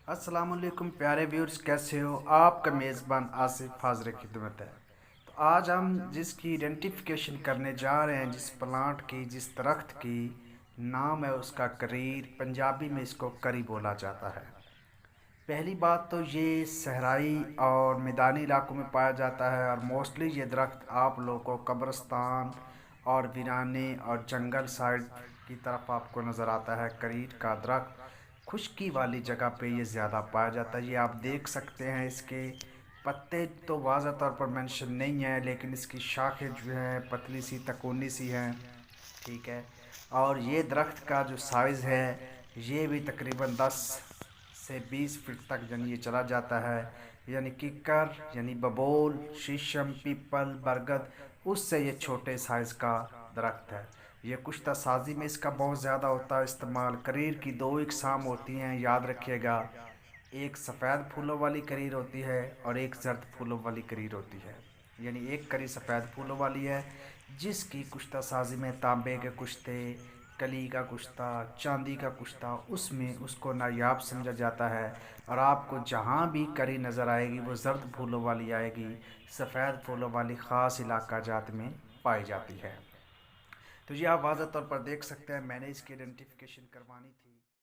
अस्सलाम वालेकुम प्यारे व्यूअर्स, कैसे हो? आपका मेज़बान आसिफ हाज़िर खिदमत है। तो आज हम जिसकी आइडेंटिफिकेशन करने जा रहे हैं, जिस प्लांट की, जिस दरख्त की, नाम है उसका करीर। पंजाबी में इसको करी बोला जाता है। पहली बात तो ये सहराई और मैदानी इलाकों में पाया जाता है और मोस्टली ये दरख्त आप लोगों को कब्रिस्तान और वीराने और जंगल साइड की तरफ आपको नज़र आता है। करीर का दरख्त खुश्की वाली जगह पे ये ज़्यादा पाया जाता है। ये आप देख सकते हैं, इसके पत्ते तो वाज़ा तौर पर मेंशन नहीं है, लेकिन इसकी शाखें जो हैं पतली सी तकोनी सी हैं। ठीक है। और ये दरख्त का जो साइज़ है ये भी तकरीबन 10 से 20 फीट तक यानी ये चला जाता है। यानी किक्कर यानी बबोल, शीशम, पीपल, बरगद, उससे ये छोटे साइज़ का दरख्त है। ये कुश्ता साजी में इसका बहुत ज़्यादा होता है इस्तेमाल। करीर की दो इकसाम होती हैं, याद रखिएगा। एक सफ़ेद फूलों वाली करीर होती है और एक जर्द फूलों वाली करीर होती है। यानी एक करी सफ़ेद फूलों वाली है जिसकी कुश्ता साजी में तांबे के कुश्ते, कली का कुश्ता, चांदी का कुश्ता, उसमें उसको नायाब समझा जाता है। और आपको जहाँ भी करी नज़र आएगी वो जर्द फूलों वाली आएगी, सफ़ेद फूलों वाली ख़ास इलाका जात में पाई जाती है। तो ये आप वाज़ह तौर पर देख सकते हैं, मैंने इसकी आइडेंटिफिकेशन करवानी थी।